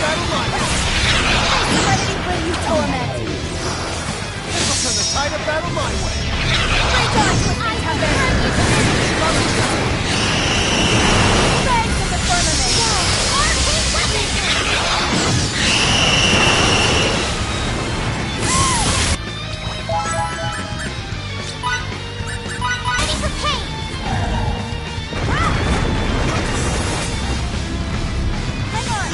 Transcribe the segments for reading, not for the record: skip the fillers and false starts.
battle my way. Let me bring you torment. This'll turn the tide of battle my way. Break on with my thunder. Bang to the firmament. Arcane weapon. Ready for pain. Hang on.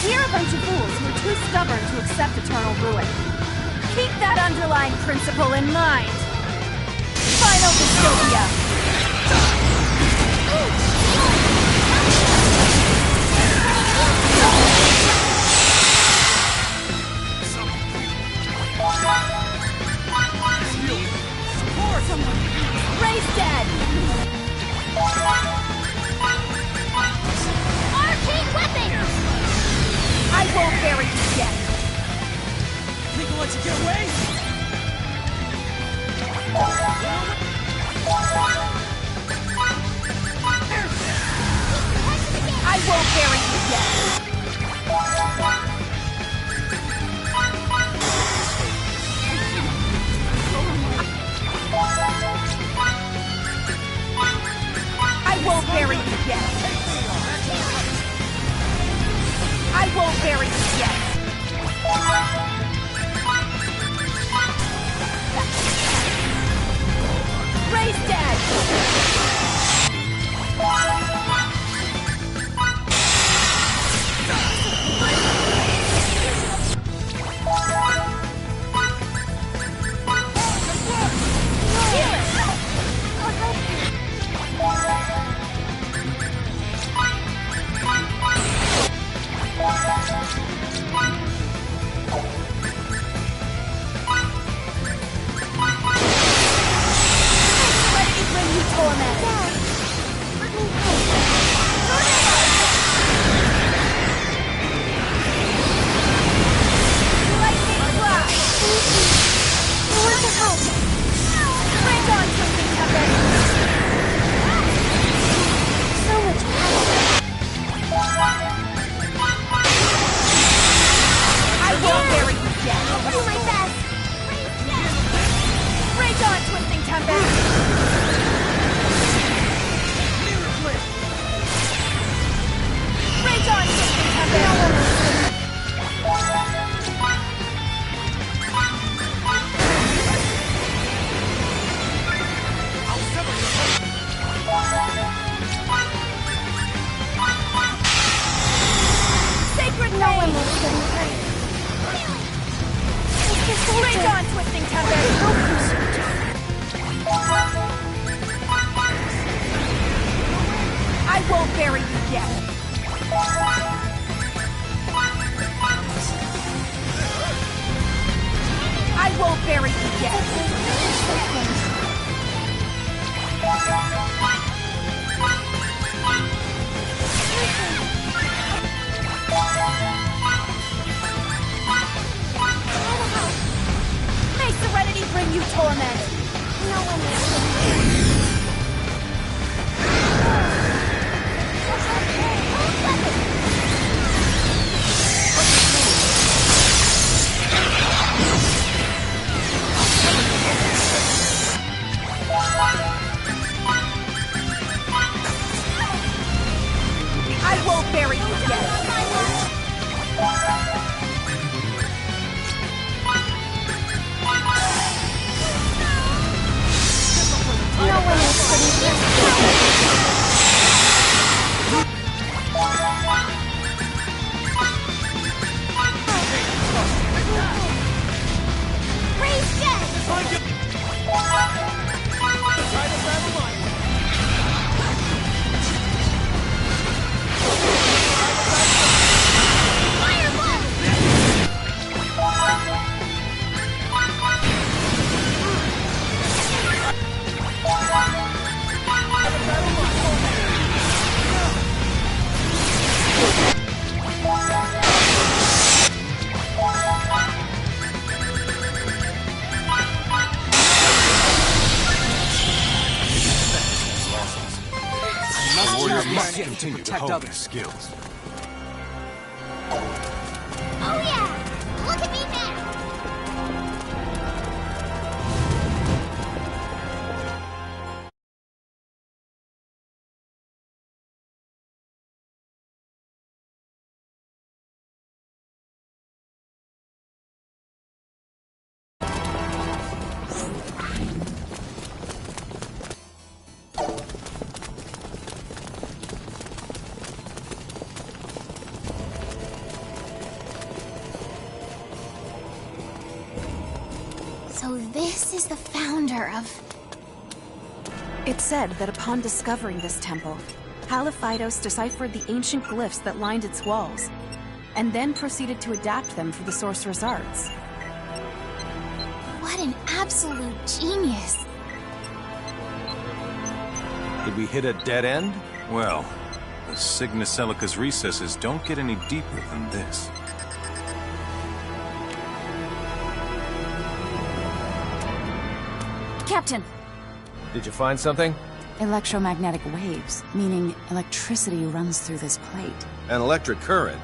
We're a bunch of fools who are too stubborn to accept eternal ruin. Keep that underlying principle in mind. Final dystopia! Ray's dead! Arcane weapon! I won't bury you yet! Think I'll let you get away? I won't bury you yet! I won't bury you yet! I won't bury you yet! won't bury you yet! May serenity bring you torment! No one is. I won't bury you yet! No one is putting this. Raise dead! Tide of battle my way. The warrior must continue to hone their skills. Oh yeah! Look at me now! So this is the founder of... It's said that upon discovering this temple, Haliphaitos deciphered the ancient glyphs that lined its walls, and then proceeded to adapt them for the sorcerer's arts. What an absolute genius! Did we hit a dead end? Well, the Cygnus Celica's recesses don't get any deeper than this. Captain! Did you find something? Electromagnetic waves, meaning electricity runs through this plate. An electric current?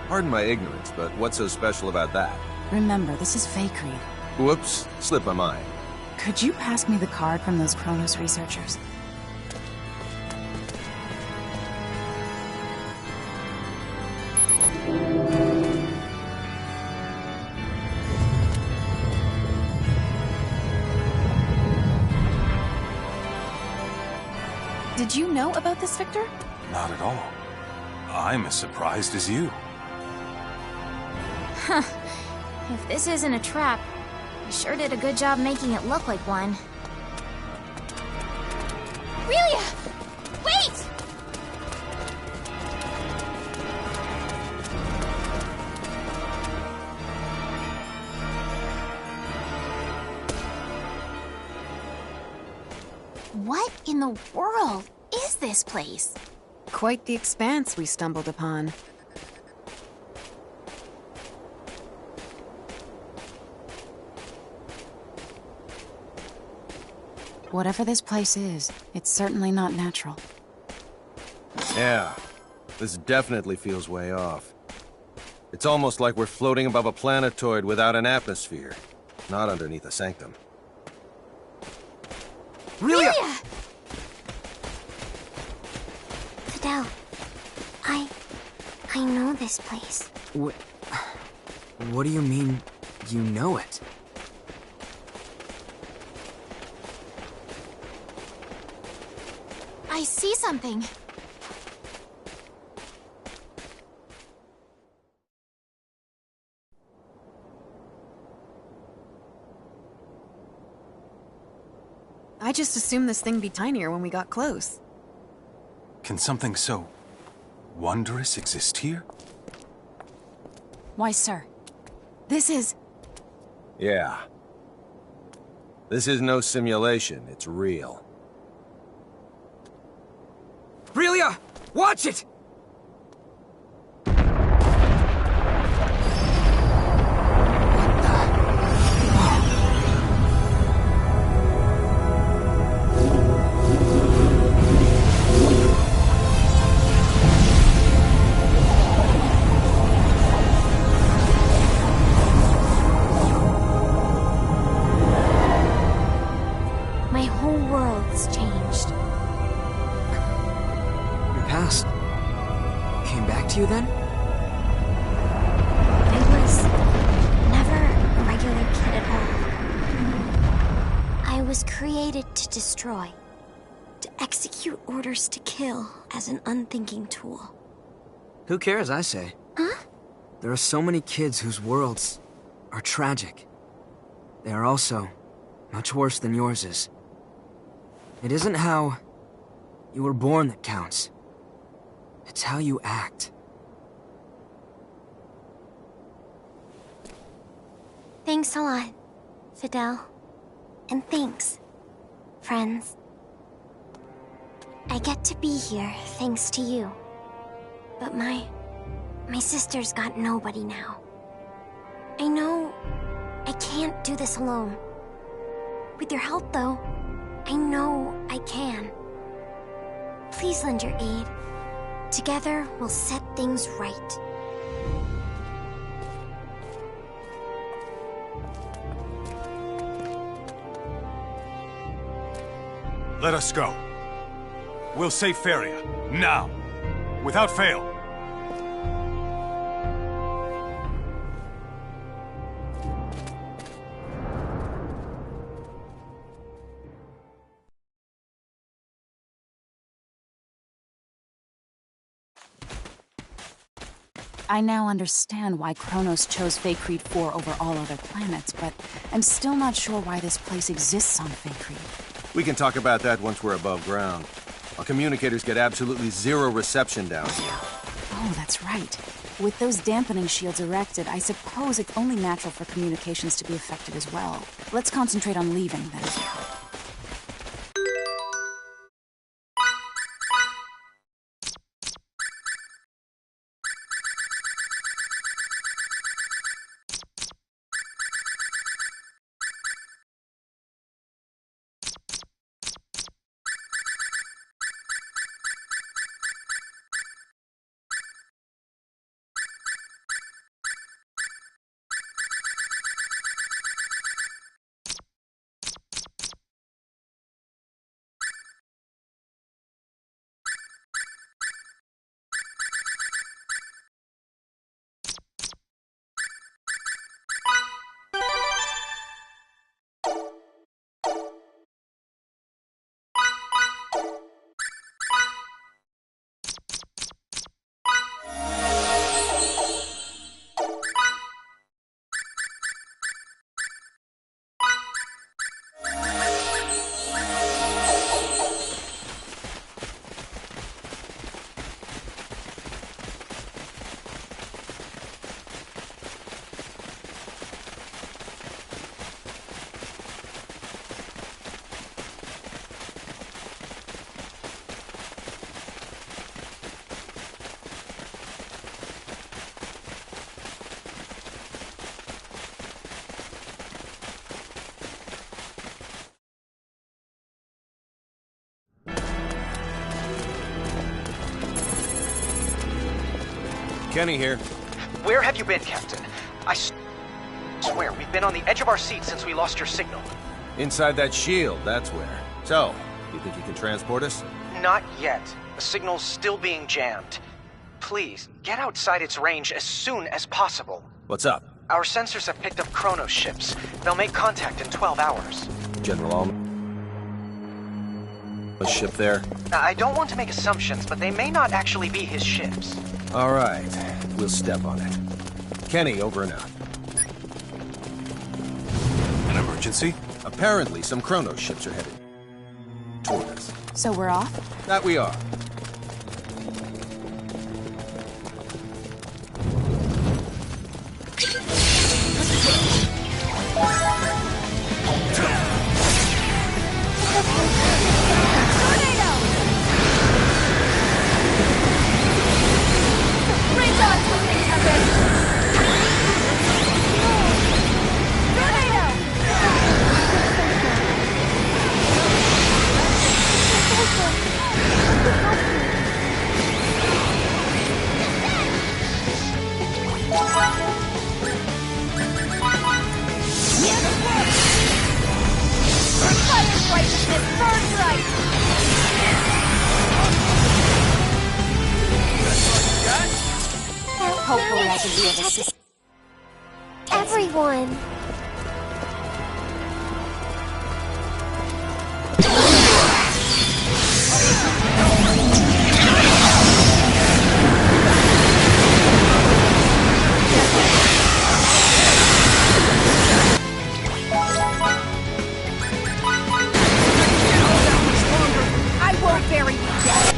Pardon my ignorance, but what's so special about that? Remember, this is Faithlessness. Whoops, slipped my mind. Could you pass me the card from those Kronos researchers? Did you know about this, Victor? Not at all. I'm as surprised as you. Huh. If this isn't a trap, you sure did a good job making it look like one. Relia! Wait! What in the world is this place? Quite the expanse we stumbled upon. Whatever this place is, it's certainly not natural. Yeah, this definitely feels way off. It's almost like we're floating above a planetoid without an atmosphere, not underneath a sanctum. Relia! Fidel, I know this place. What do you mean, you know it? I see something. I just assumed this thing be tinier when we got close. Can something so wondrous exist here? Why, sir, this is... Yeah, This is no simulation, it's real. Relia! Watch it! My whole world's changed. Your past came back to you then? I was never a regular kid at all. I was created to destroy, to execute orders to kill as an unthinking tool. Who cares, I say? Huh? There are so many kids whose worlds are tragic. They are also much worse than yours is. It isn't how you were born that counts. It's how you act. Thanks a lot, Fidel. And thanks, friends. I get to be here thanks to you. But my sister's got nobody now. I know I can't do this alone. With your help, though, I know I can. Please lend your aid. Together, we'll set things right. Let us go. We'll save Feria, now. Without fail. I now understand why Kronos chose Faithlessness 4 over all other planets, but I'm still not sure why this place exists on Faithlessness. We can talk about that once we're above ground. Our communicators get absolutely zero reception down here. Oh, that's right. With those dampening shields erected, I suppose it's only natural for communications to be affected as well. Let's concentrate on leaving, then. Kenny here. Where have you been, Captain? I swear, we've been on the edge of our seats since we lost your signal. Inside that shield, that's where. So, you think you can transport us? Not yet. The signal's still being jammed. Please, get outside its range as soon as possible. What's up? Our sensors have picked up Kronos ships. They'll make contact in 12 hours. General Allman? A ship there? Now, I don't want to make assumptions, but they may not actually be his ships. All right, we'll step on it. Kenny, over and out. An emergency? Apparently, some Kronos ships are headed toward us. So we're off? That we are. Hopefully I can be of assistance. Everyone! I won't bury you yet.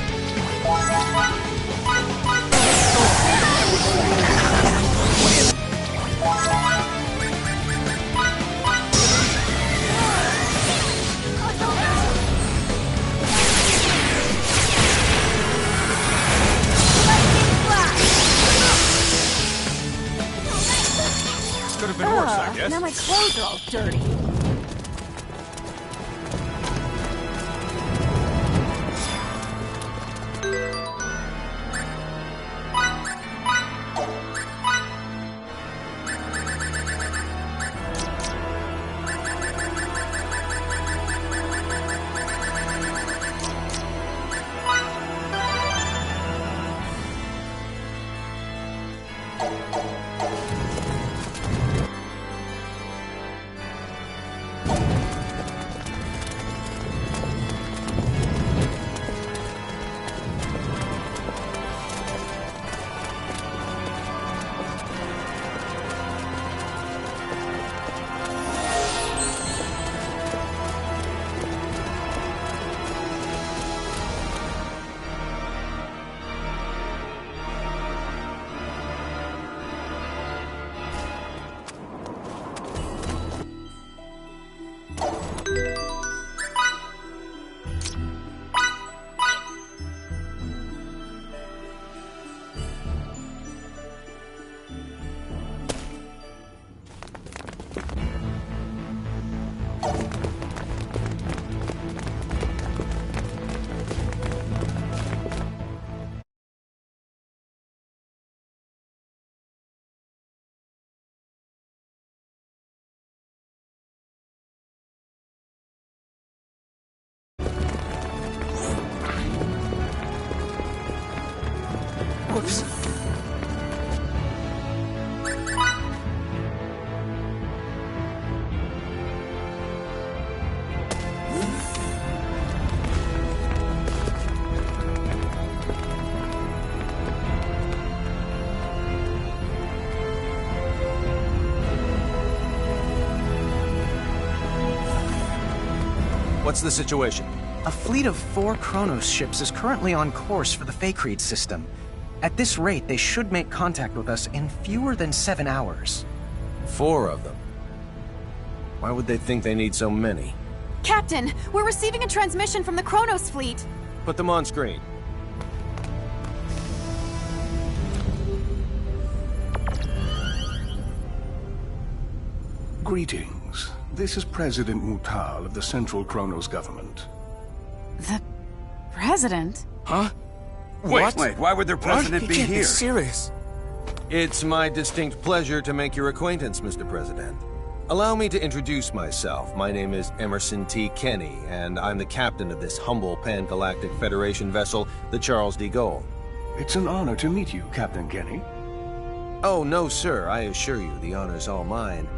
Could have been worse, I guess. Now my clothes are all dirty. Whoops. What's the situation? A fleet of 4 Kronos ships is currently on course for the Faithlessness system. At this rate, they should make contact with us in fewer than 7 hours. 4 of them. Why would they think they need so many? Captain, we're receiving a transmission from the Kronos fleet. Put them on screen. Greetings. This is President Mutal of the Central Kronos government. The president? Huh? Wait, why would their president be He can't here? be serious. It's my distinct pleasure to make your acquaintance, Mr. President. Allow me to introduce myself. My name is Emerson T. Kenny, and I'm the captain of this humble Pan-Galactic Federation vessel, the Charles de Gaulle. It's an honor to meet you, Captain Kenny. Oh, no, sir. I assure you, the honor's all mine.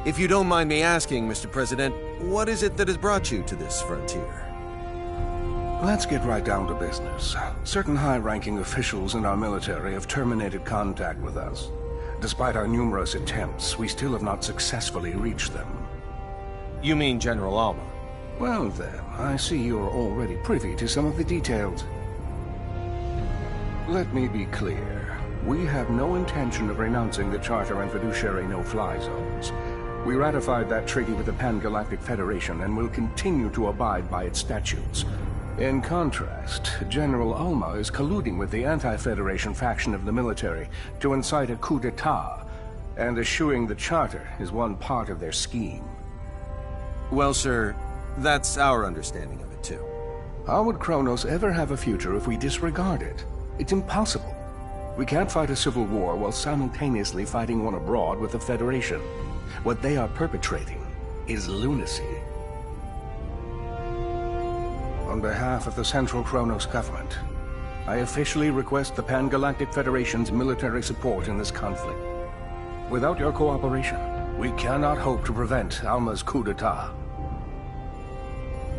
If you don't mind me asking, Mr. President, what is it that has brought you to this frontier? Let's get right down to business. Certain high-ranking officials in our military have terminated contact with us. Despite our numerous attempts, we still have not successfully reached them. You mean General Alma? Well then, I see you're already privy to some of the details. Let me be clear. We have no intention of renouncing the Charter and fiduciary no-fly zones. We ratified that treaty with the Pan-Galactic Federation and will continue to abide by its statutes. In contrast, General Alma is colluding with the anti-Federation faction of the military to incite a coup d'etat, and eschewing the Charter is one part of their scheme. Well, sir, that's our understanding of it, too. How would Kronos ever have a future if we disregard it? It's impossible. We can't fight a civil war while simultaneously fighting one abroad with the Federation. What they are perpetrating is lunacy. On behalf of the Central Kronos government, I officially request the Pan-Galactic Federation's military support in this conflict. Without your cooperation, we cannot hope to prevent Alma's coup d'etat.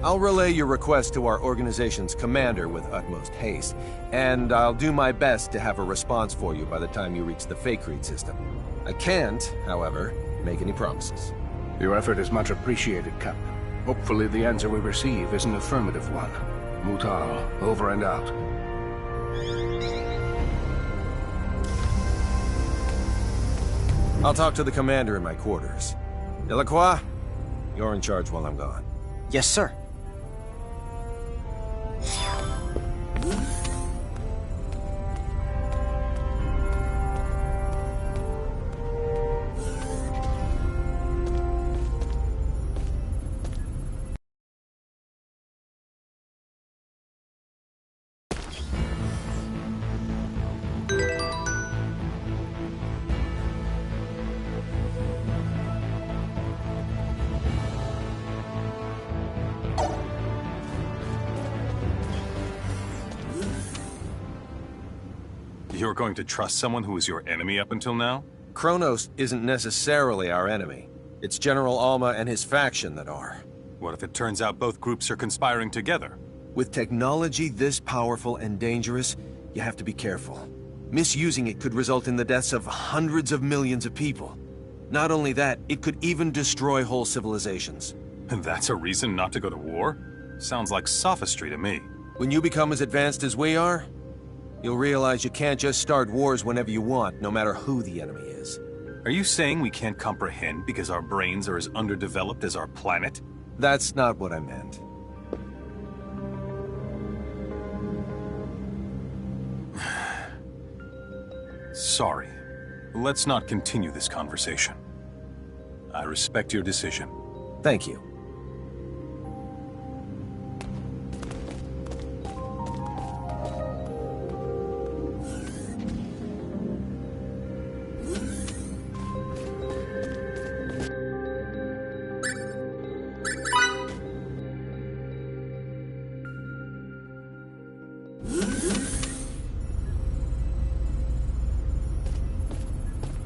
I'll relay your request to our organization's commander with utmost haste, and I'll do my best to have a response for you by the time you reach the Faithlessness system. I can't, however, make any promises. Your effort is much appreciated, Captain. Hopefully the answer we receive is an affirmative one. Mutal, over and out. I'll talk to the commander in my quarters. Delacroix, you're in charge while I'm gone. Yes, sir. You're going to trust someone who was your enemy up until now? Kronos isn't necessarily our enemy. It's General Alma and his faction that are. What if it turns out both groups are conspiring together? With technology this powerful and dangerous, you have to be careful. Misusing it could result in the deaths of hundreds of millions of people. Not only that, it could even destroy whole civilizations. And that's a reason not to go to war? Sounds like sophistry to me. When you become as advanced as we are, you'll realize you can't just start wars whenever you want, no matter who the enemy is. Are you saying we can't comprehend because our brains are as underdeveloped as our planet? That's not what I meant. Sorry. Let's not continue this conversation. I respect your decision. Thank you.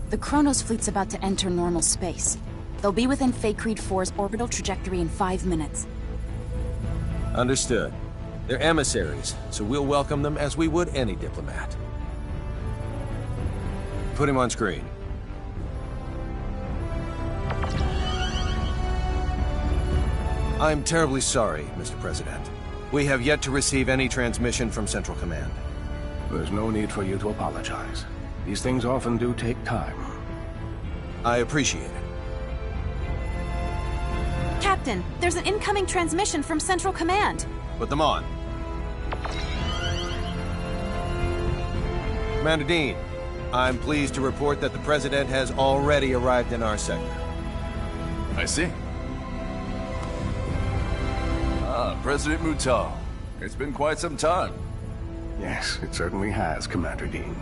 The Kronos fleet's about to enter normal space. They'll be within Faithlessness 4's orbital trajectory in 5 minutes. Understood. They're emissaries, so we'll welcome them as we would any diplomat. Put him on screen. I'm terribly sorry, Mr. President. We have yet to receive any transmission from Central Command. There's no need for you to apologize. These things often do take time. I appreciate it. Captain, there's an incoming transmission from Central Command. Put them on. Commander Dean, I'm pleased to report that the President has already arrived in our sector. I see. President Mutal. It's been quite some time. Yes, it certainly has, Commander Dean.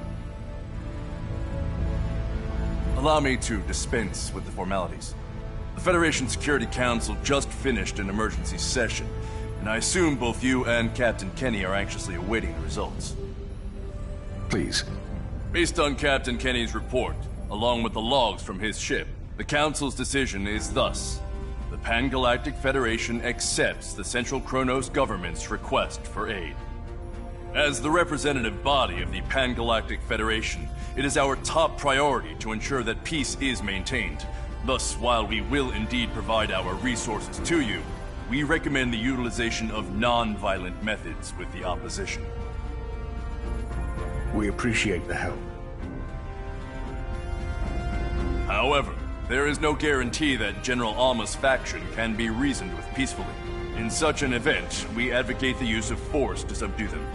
Allow me to dispense with the formalities. The Federation Security Council just finished an emergency session, and I assume both you and Captain Kenny are anxiously awaiting the results. Please. Based on Captain Kenny's report, along with the logs from his ship, the Council's decision is thus. The Pan-Galactic Federation accepts the Central Kronos government's request for aid. As the representative body of the Pan-Galactic Federation, it is our top priority to ensure that peace is maintained. Thus, while we will indeed provide our resources to you, we recommend the utilization of non-violent methods with the opposition. We appreciate the help. However, there is no guarantee that General Alma's faction can be reasoned with peacefully. In such an event, we advocate the use of force to subdue them.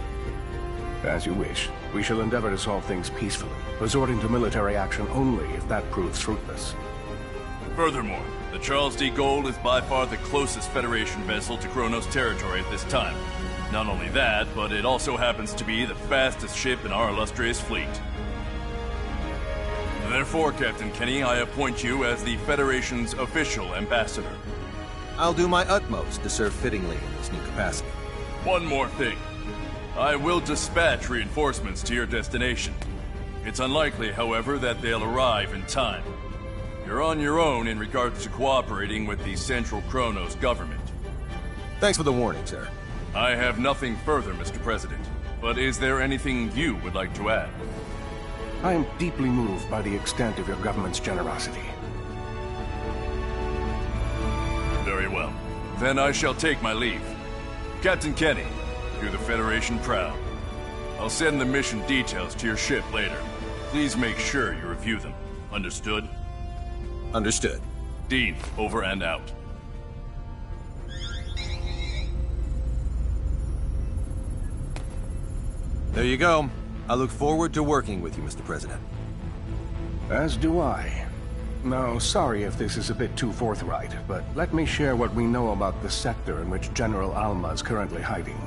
As you wish. We shall endeavor to solve things peacefully, resorting to military action only if that proves fruitless. Furthermore, the Charles D. Gold is by far the closest Federation vessel to Kronos territory at this time. Not only that, but it also happens to be the fastest ship in our illustrious fleet. Therefore, Captain Kenny, I appoint you as the Federation's official ambassador. I'll do my utmost to serve fittingly in this new capacity. One more thing. I will dispatch reinforcements to your destination. It's unlikely, however, that they'll arrive in time. You're on your own in regards to cooperating with the Central Kronos government. Thanks for the warning, sir. I have nothing further, Mr. President. But is there anything you would like to add? I am deeply moved by the extent of your government's generosity. Very well. Then I shall take my leave. Captain Kenny, do the Federation proud. I'll send the mission details to your ship later. Please make sure you review them. Understood? Understood. Dean, over and out. There you go. I look forward to working with you, Mr. President. As do I. Now, sorry if this is a bit too forthright, but let me share what we know about the sector in which General Alma is currently hiding.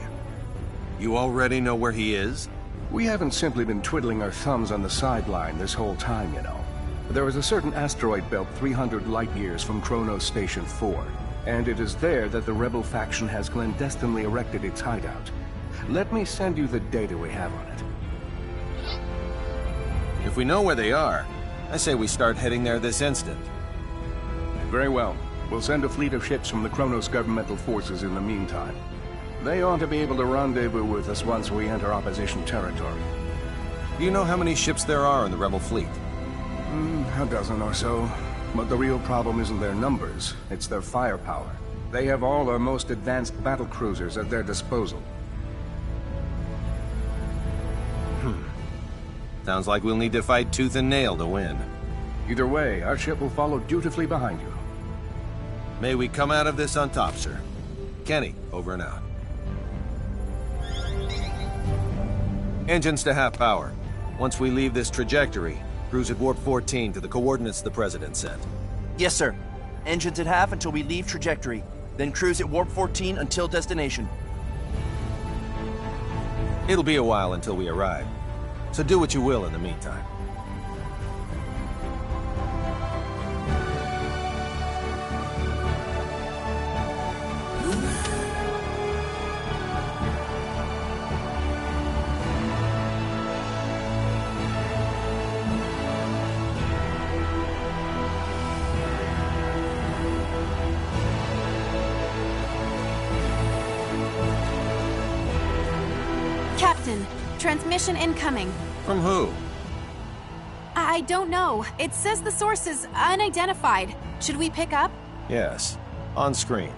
You already know where he is? We haven't simply been twiddling our thumbs on the sideline this whole time, you know. There is a certain asteroid belt 300 light-years from Kronos Station 4, and it is there that the rebel faction has clandestinely erected its hideout. Let me send you the data we have on it. If we know where they are, I say we start heading there this instant. Very well. We'll send a fleet of ships from the Kronos governmental forces in the meantime. They ought to be able to rendezvous with us once we enter opposition territory. Do you know how many ships there are in the rebel fleet? A dozen or so. But the real problem isn't their numbers, it's their firepower. They have all our most advanced battle cruisers at their disposal. Sounds like we'll need to fight tooth and nail to win. Either way, our ship will follow dutifully behind you. May we come out of this on top, sir. Kenny, over and out. Engines to half power. Once we leave this trajectory, cruise at warp 14 to the coordinates the President sent. Yes, sir. Engines at half until we leave trajectory. Then cruise at warp 14 until destination. It'll be a while until we arrive, so do what you will in the meantime. Captain, transmission incoming. From who? I don't know. It says the source is unidentified. Should we pick up? Yes, on screen.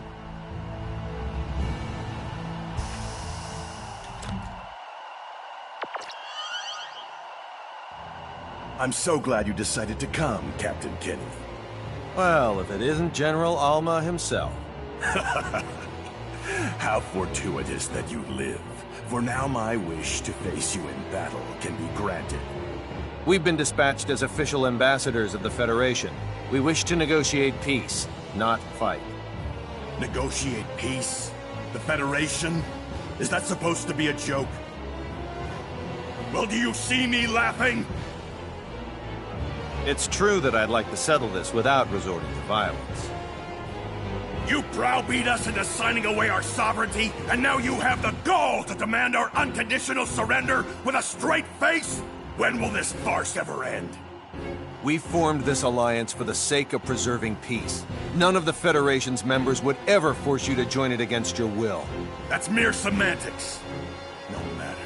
I'm so glad you decided to come, Captain Kenny. Well, if it isn't General Alma himself. How fortuitous that you live. For now my wish to face you in battle can be granted. We've been dispatched as official ambassadors of the Federation. We wish to negotiate peace, not fight. Negotiate peace? The Federation? Is that supposed to be a joke? Well, do you see me laughing? It's true that I'd like to settle this without resorting to violence. You browbeat us into signing away our sovereignty, and now you have the gall to demand our unconditional surrender with a straight face? When will this farce ever end? We formed this alliance for the sake of preserving peace. None of the Federation's members would ever force you to join it against your will. That's mere semantics. No matter.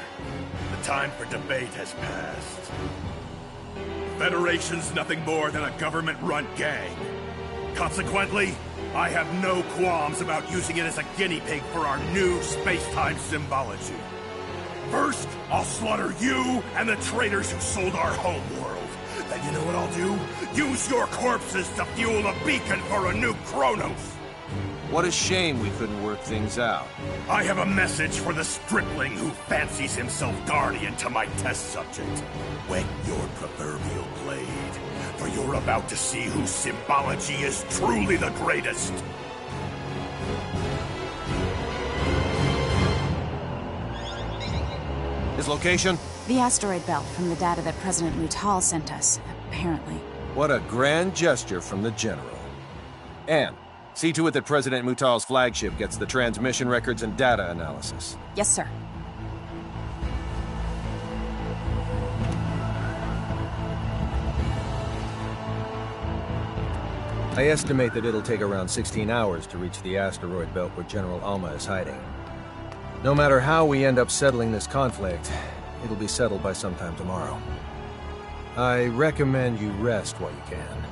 The time for debate has passed. The Federation's nothing more than a government-run gang. Consequently, I have no qualms about using it as a guinea pig for our new space-time symbology. First, I'll slaughter you and the traitors who sold our homeworld. Then you know what I'll do? Use your corpses to fuel a beacon for a new Kronos! What a shame we couldn't work things out. I have a message for the stripling who fancies himself guardian to my test subject. Whet your proverbial blade, for you're about to see whose symbology is truly the greatest. His location? The asteroid belt from the data that President Mutal sent us, apparently. What a grand gesture from the General. And see to it that President Mutal's flagship gets the transmission records and data analysis. Yes, sir. I estimate that it'll take around 16 hours to reach the asteroid belt where General Alma is hiding. No matter how we end up settling this conflict, it'll be settled by sometime tomorrow. I recommend you rest while you can.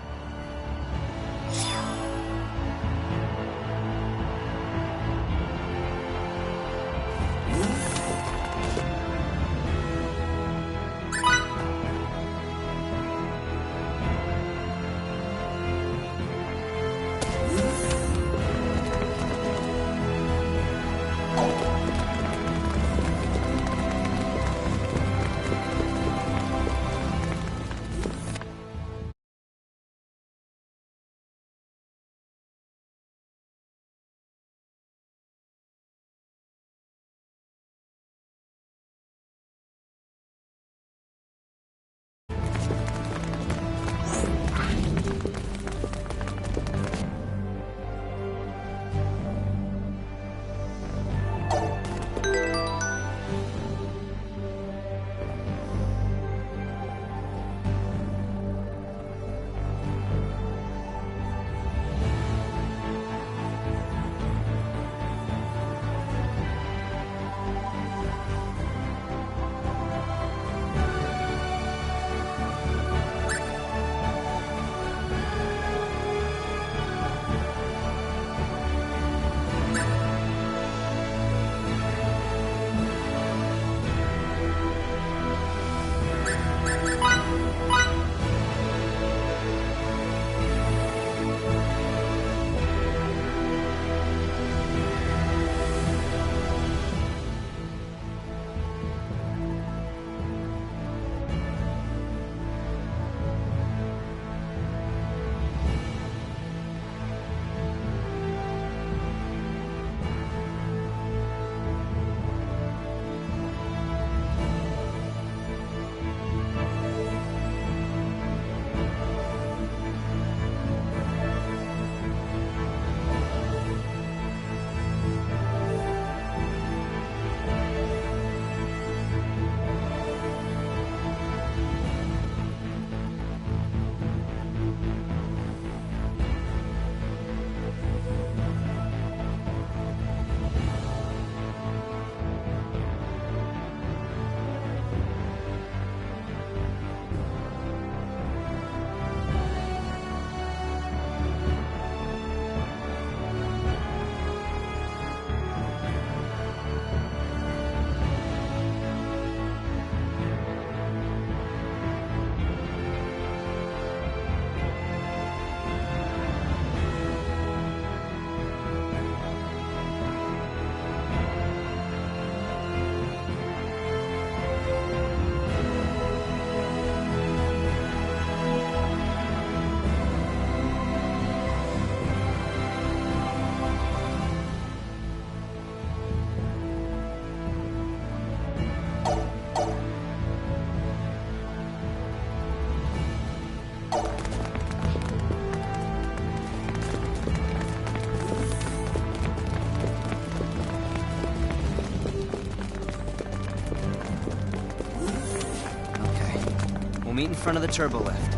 Meet in front of the turbo lift.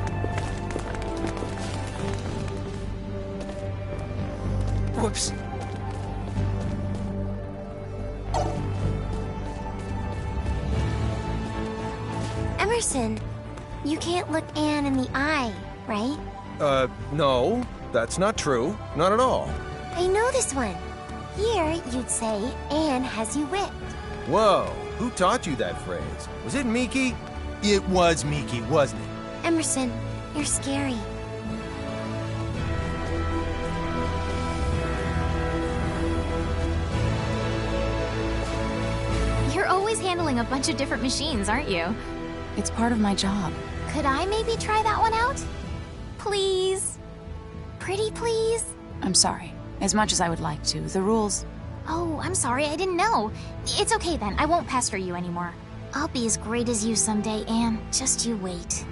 Whoops. Emerson, you can't look Anne in the eye, right? No, that's not true. Not at all. I know this one. Here, you'd say, Anne has you whipped. Whoa, who taught you that phrase? Was it Miki? It was Miki, wasn't it? Emerson, you're scary. You're always handling a bunch of different machines, aren't you? It's part of my job. Could I maybe try that one out? Please? Pretty please? I'm sorry. As much as I would like to, the rules... Oh, I'm sorry, I didn't know. It's okay then, I won't pester you anymore. I'll be as great as you someday, Anne. Just you wait.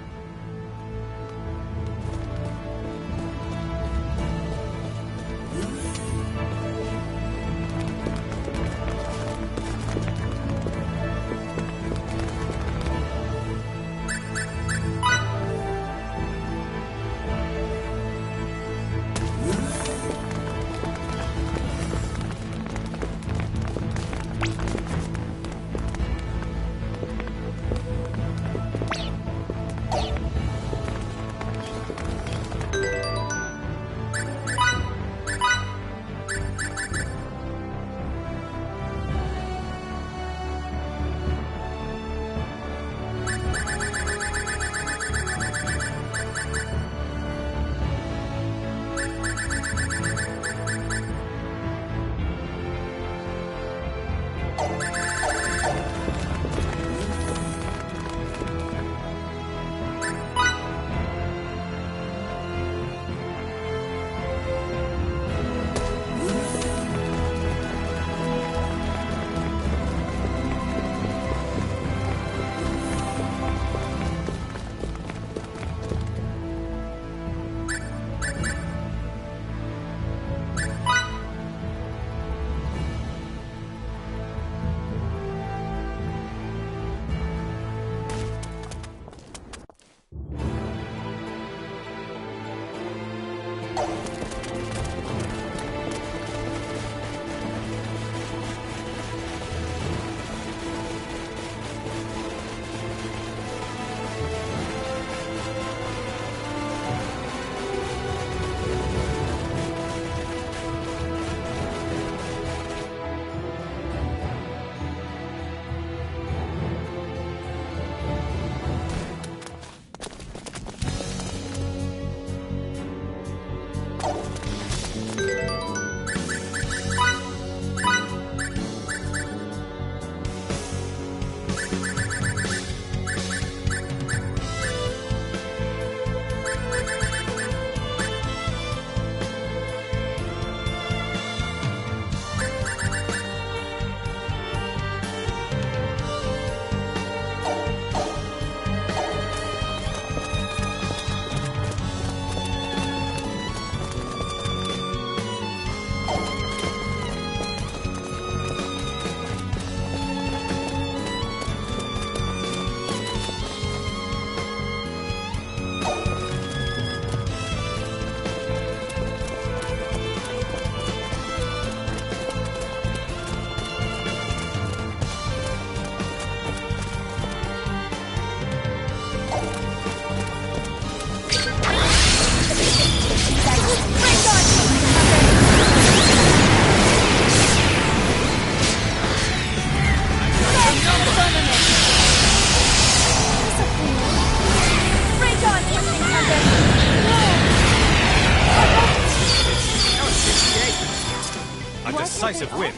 decisive win.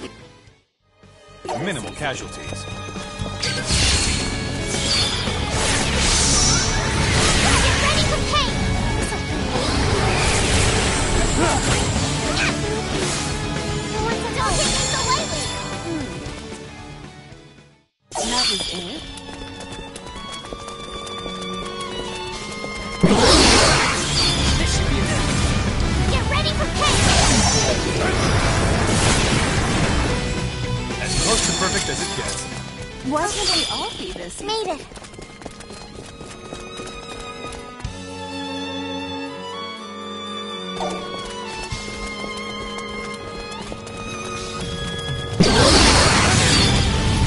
Minimal casualties. And that was it? This should be enough. Get ready for pain! As close to perfect as it gets. Why can't we all be this? Made it.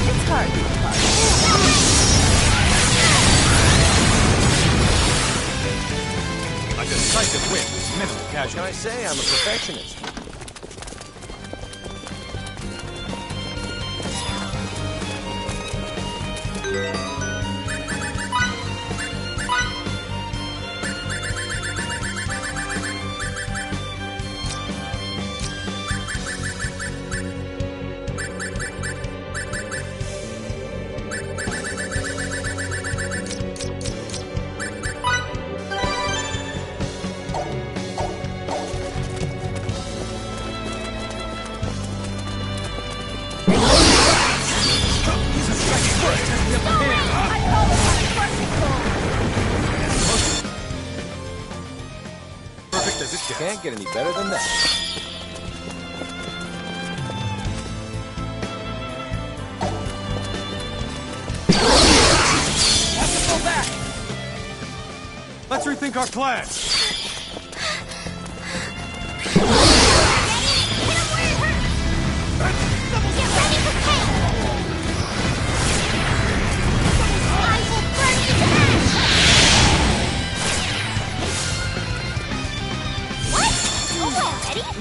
It's hard. A decisive win with minimal casualties. Can I say I'm a perfectionist? Perfect as it gets. Can't get any better than that. Let's rethink our plans.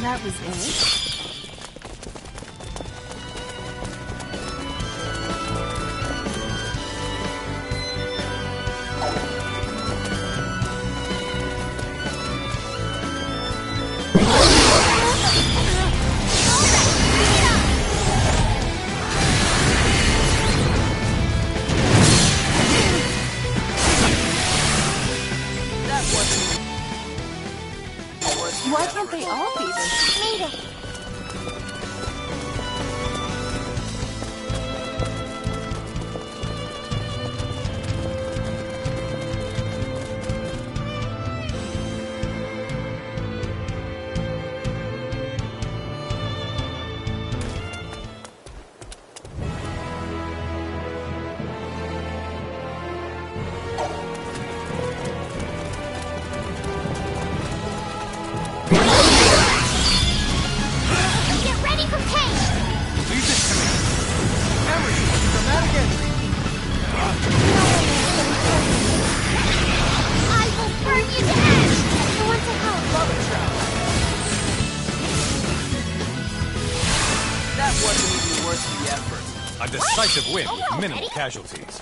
That was it? Why can't they all be this? Made it. A decisive win with minimal casualties.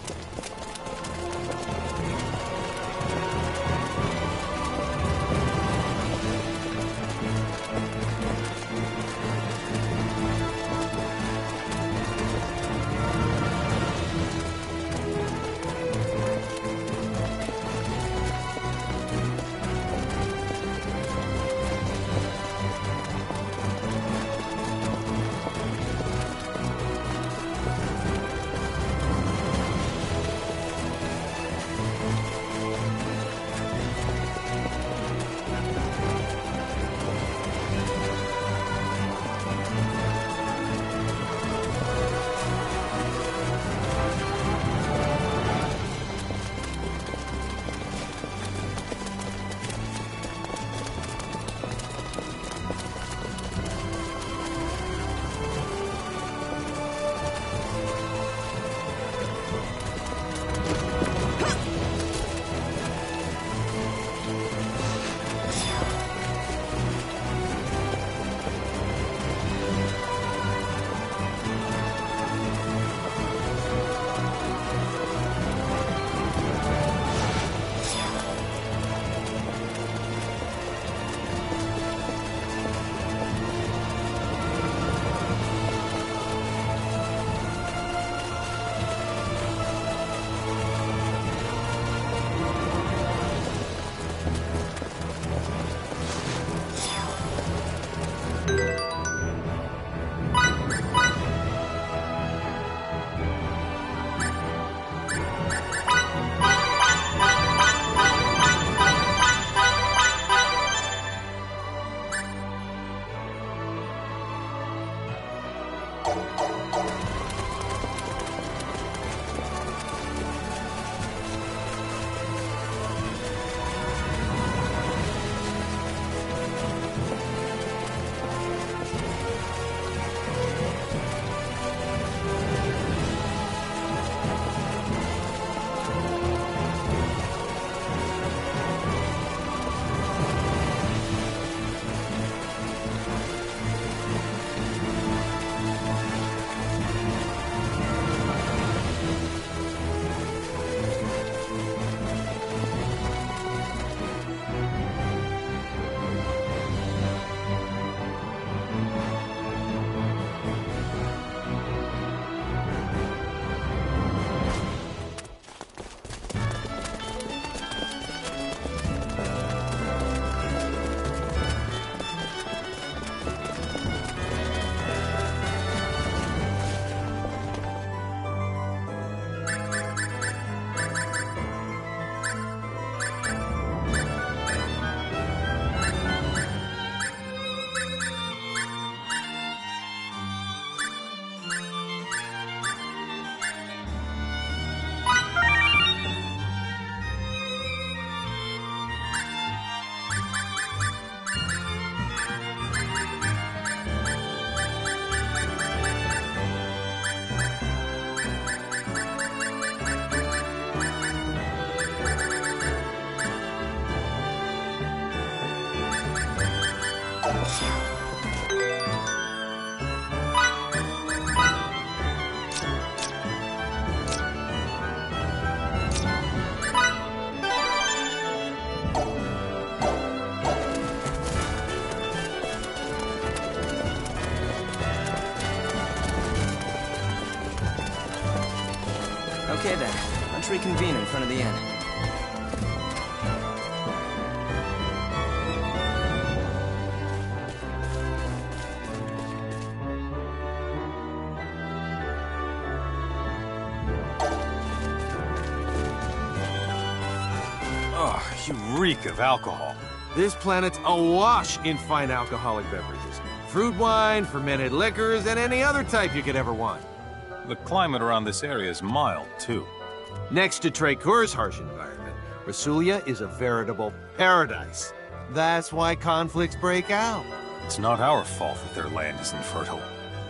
Okay then, let's reconvene in front of the inn. Oh, you reek of alcohol. This planet's awash in fine alcoholic beverages. Fruit wine, fermented liquors, and any other type you could ever want. The climate around this area is mild, too. Next to Trakur's harsh environment, Rasulia is a veritable paradise. That's why conflicts break out. It's not our fault that their land is infertile.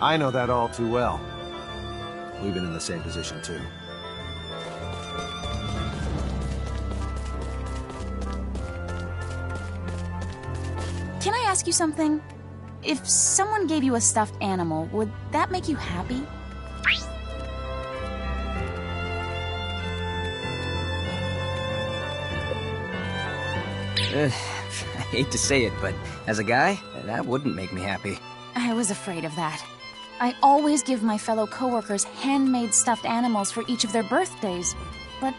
I know that all too well. We've been in the same position, too. Can I ask you something? If someone gave you a stuffed animal, would that make you happy? I hate to say it, but as a guy, that wouldn't make me happy. I was afraid of that. I always give my fellow coworkers handmade stuffed animals for each of their birthdays, but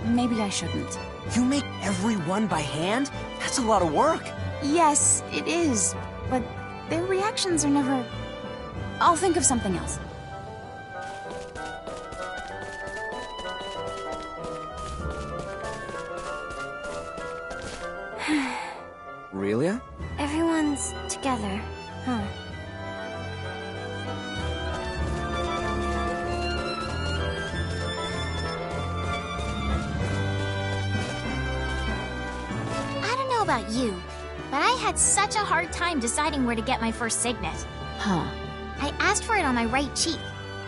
maybe I shouldn't. You make every one by hand? That's a lot of work. Yes, it is, but their reactions are never... I'll think of something else. Aurelia? Everyone's together, huh? I don't know about you, but I had such a hard time deciding where to get my first signet. Huh. I asked for it on my right cheek.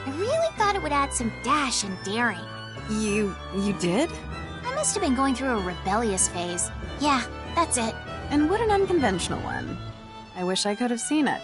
I really thought it would add some dash and daring. You did? I must have been going through a rebellious phase. Yeah, that's it. And what an unconventional one. I wish I could have seen it.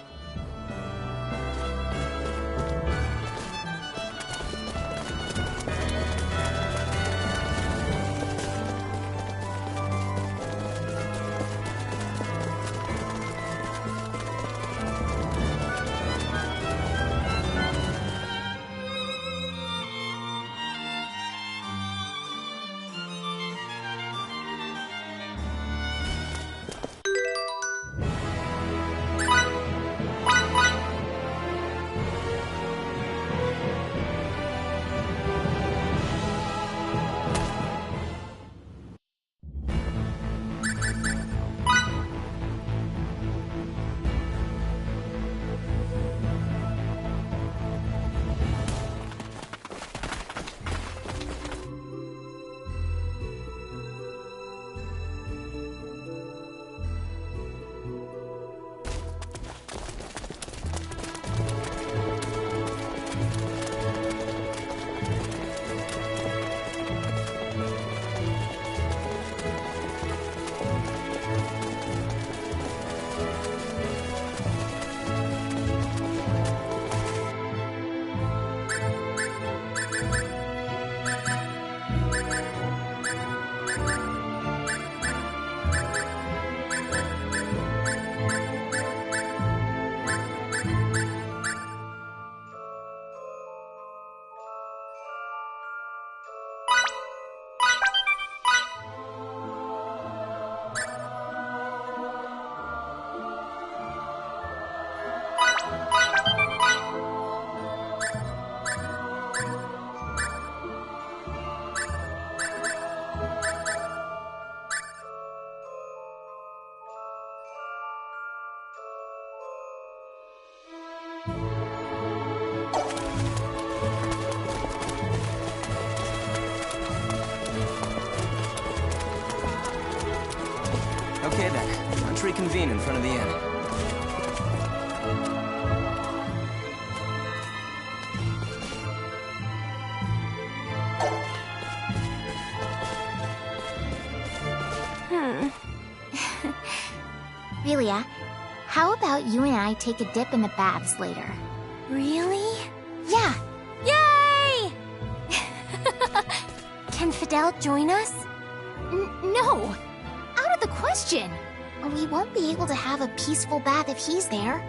Okay then, let's reconvene in front of the inn. Relia, how about you and I take a dip in the baths later? Really? Yeah. Yay! Can Fidel join us? No! Out of the question! We won't be able to have a peaceful bath if he's there.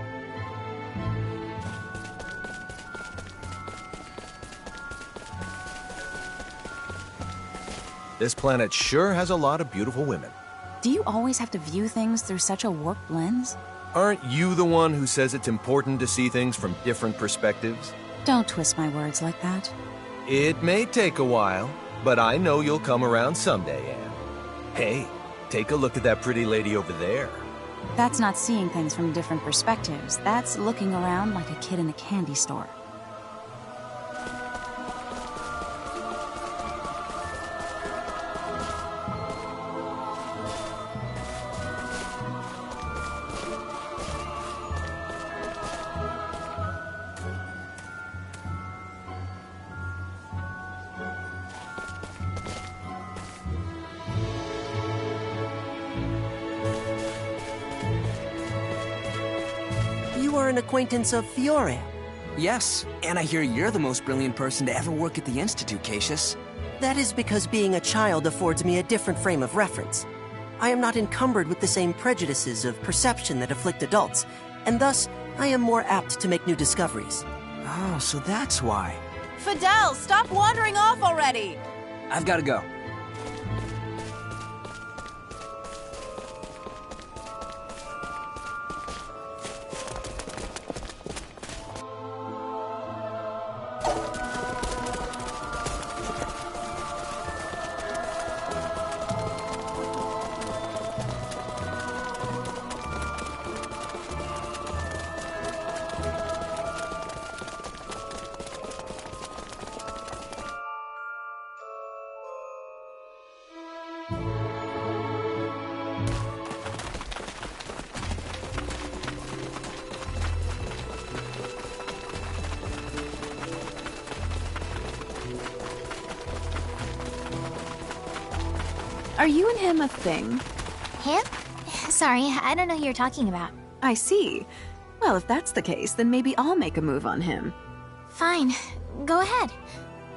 This planet sure has a lot of beautiful women. Do you always have to view things through such a warped lens? Aren't you the one who says it's important to see things from different perspectives? Don't twist my words like that. It may take a while, but I know you'll come around someday, Anne. Hey, take a look at that pretty lady over there. That's not seeing things from different perspectives. That's looking around like a kid in a candy store. You are an acquaintance of Fiore. Yes, and I hear you're the most brilliant person to ever work at the Institute, Cassius. That is because being a child affords me a different frame of reference. I am not encumbered with the same prejudices of perception that afflict adults, and thus, I am more apt to make new discoveries. Oh, so that's why. Fidel, stop wandering off already! I've got to go. Are you and him a thing? Him? Sorry, I don't know who you're talking about. I see. Well, if that's the case, then maybe I'll make a move on him. Fine. Go ahead.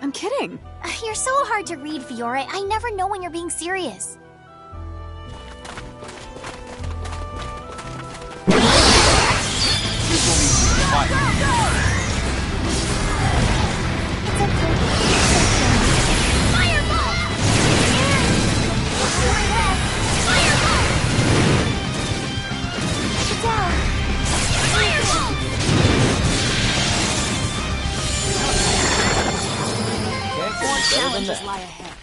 I'm kidding. You're so hard to read, Fiore. I never know when you're being serious. Challenges lie ahead.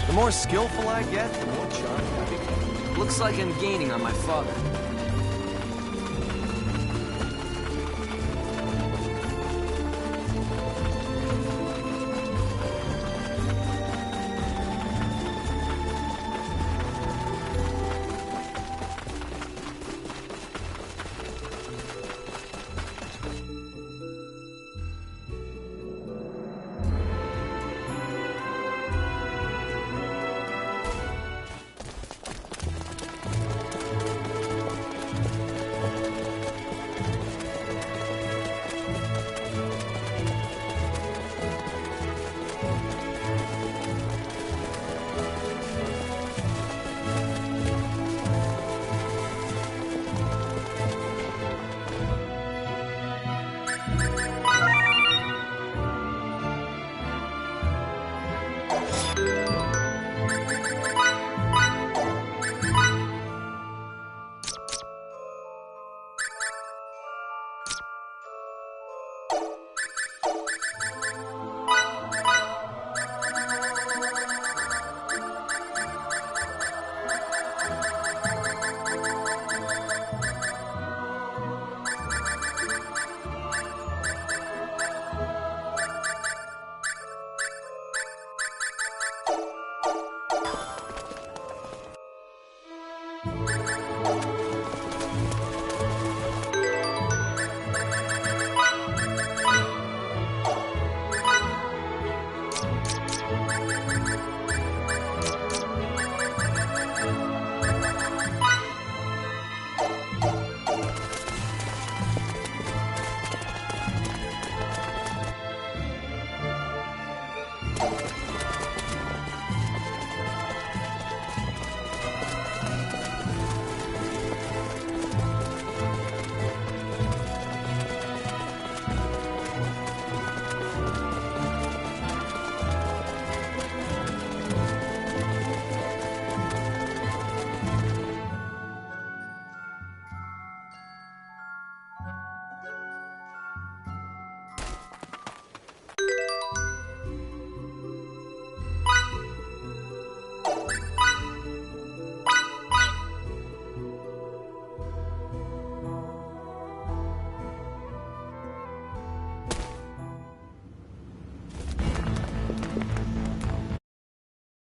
The more skillful I get, the more charming I become. Looks like I'm gaining on my father.